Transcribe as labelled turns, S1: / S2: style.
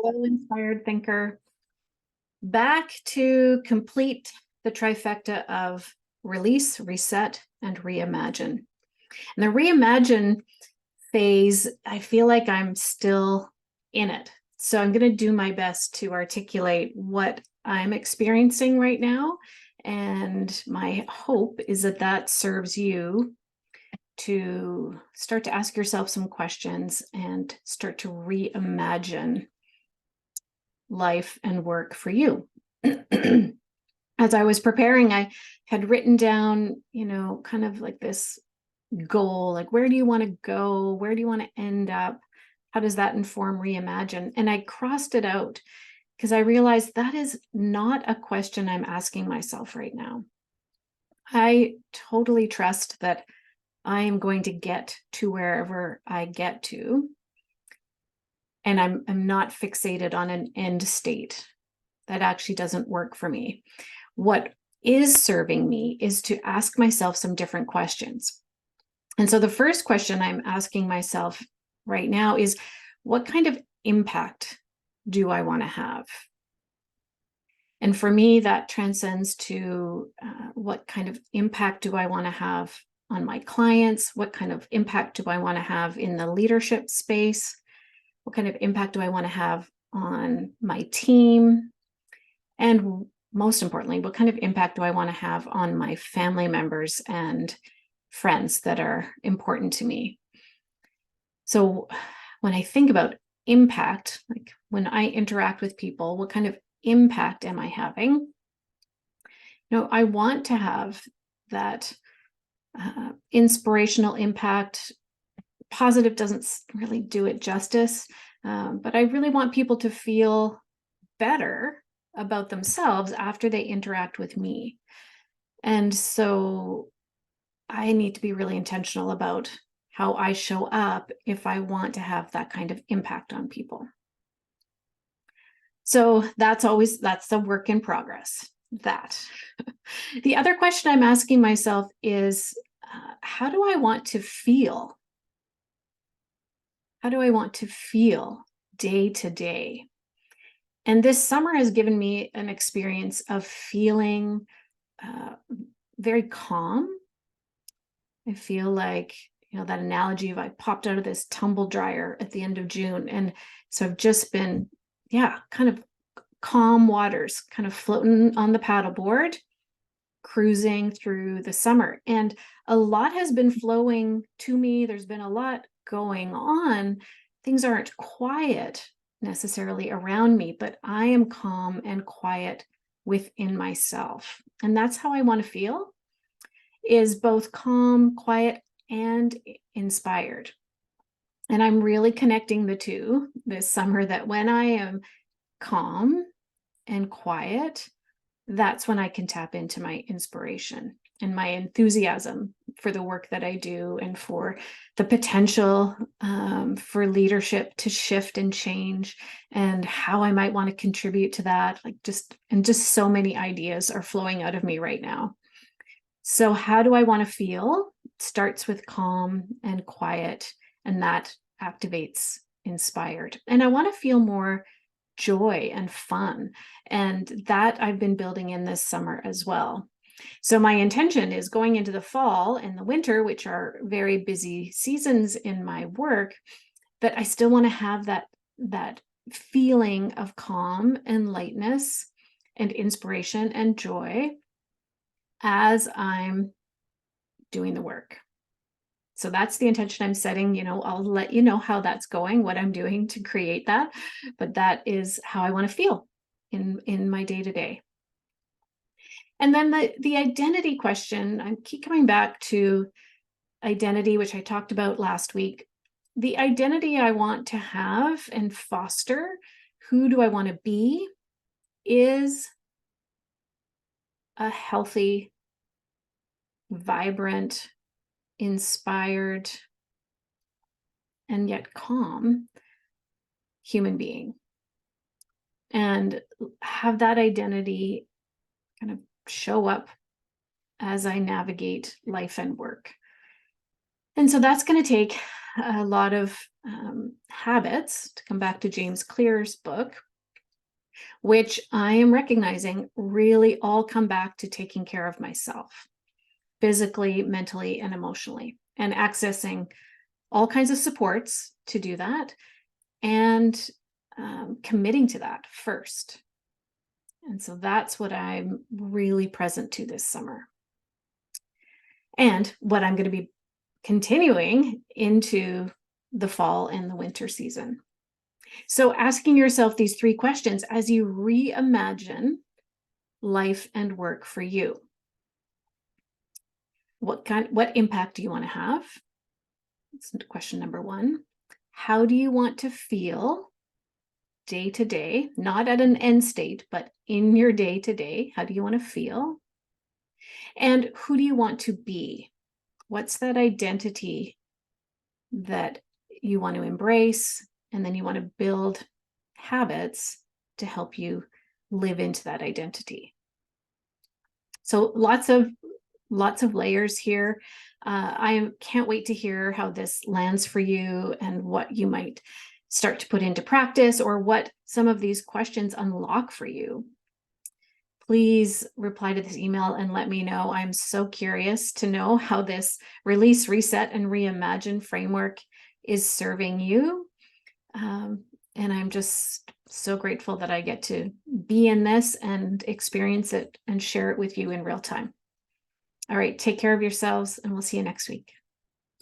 S1: Hello, inspired thinker. Back to complete the trifecta of release, reset, and reimagine. And the reimagine phase, I feel like I'm still in it. So I'm going to do my best to articulate what I'm experiencing right now. And my hope is that that serves you to start to ask yourself some questions and start to reimagine life and work for you. As I was preparing, I had written down, kind of like this goal, like where do you want to go? Where do you want to end up? How does that inform reimagine? And I crossed it out because I realized that is not a question I'm asking myself right now. I totally trust that I am going to get to wherever I get to. And I'm not fixated on an end state. That actually doesn't work for me. What is serving me is to ask myself some different questions. And so the first question I'm asking myself right now is, what kind of impact do I want to have? And for me, that transcends to what kind of impact do I want to have on my clients? What kind of impact do I want to have in the leadership space? What kind of impact do I want to have on my team? And most importantly, what kind of impact do I want to have on my family members and friends that are important to me? So when I think about impact, like when I interact with people, what kind of impact am I having? I want to have that inspirational impact. Positive doesn't really do it justice, but I really want people to feel better about themselves after they interact with me. And so I need to be really intentional about how I show up if I want to have that kind of impact on people. So that's the work in progress. That. The other question I'm asking myself is, how do I want to feel? How do I want to feel day to day? And this summer has given me an experience of feeling very calm. I feel like, that analogy of I popped out of this tumble dryer at the end of June. And so I've just been, kind of calm waters, kind of floating on the paddleboard, cruising through the summer. And a lot has been flowing to me. There's been a lot going on. Things aren't quiet necessarily around me, but I am calm and quiet within myself. And that's how I want to feel, is both calm, quiet, and inspired. And I'm really connecting the two this summer, that when I am calm and quiet, that's when I can tap into my inspiration and my enthusiasm for the work that I do, and for the potential for leadership to shift and change, and how I might want to contribute to that. Just so many ideas are flowing out of me right now. So how do I want to feel? It starts with calm and quiet, and that activates inspired. And I want to feel more joy and fun. And that I've been building in this summer as well. So my intention is, going into the fall and the winter, which are very busy seasons in my work, that I still want to have that feeling of calm and lightness and inspiration and joy as I'm doing the work. So that's the intention I'm setting. I'll let you know how that's going, what I'm doing to create that. But that is how I want to feel in my day-to-day. And then the identity question, I keep coming back to identity, which I talked about last week. The identity I want to have and foster, who do I want to be, is a healthy, vibrant, inspired, and yet calm human being. And have that identity kind of show up as I navigate life and work. And so that's going to take a lot of habits, to come back to James Clear's book, which I am recognizing really all come back to taking care of myself physically, mentally, and emotionally, and accessing all kinds of supports to do that, and committing to that first. And so that's what I'm really present to this summer. And what I'm going to be continuing into the fall and the winter season. So asking yourself these 3 questions as you reimagine life and work for you. What impact do you want to have? That's question number 1. How do you want to feel day to day, not at an end state, but in your day to day? How do you want to feel? And who do you want to be? What's that identity that you want to embrace? And then you want to build habits to help you live into that identity. So lots of layers here. I can't wait to hear how this lands for you and what you might start to put into practice, or what some of these questions unlock for you. Please reply to this email and let me know. I'm so curious to know how this release, reset, and reimagine framework is serving you. And I'm just so grateful that I get to be in this and experience it and share it with you in real time. All right, take care of yourselves, and we'll see you next week.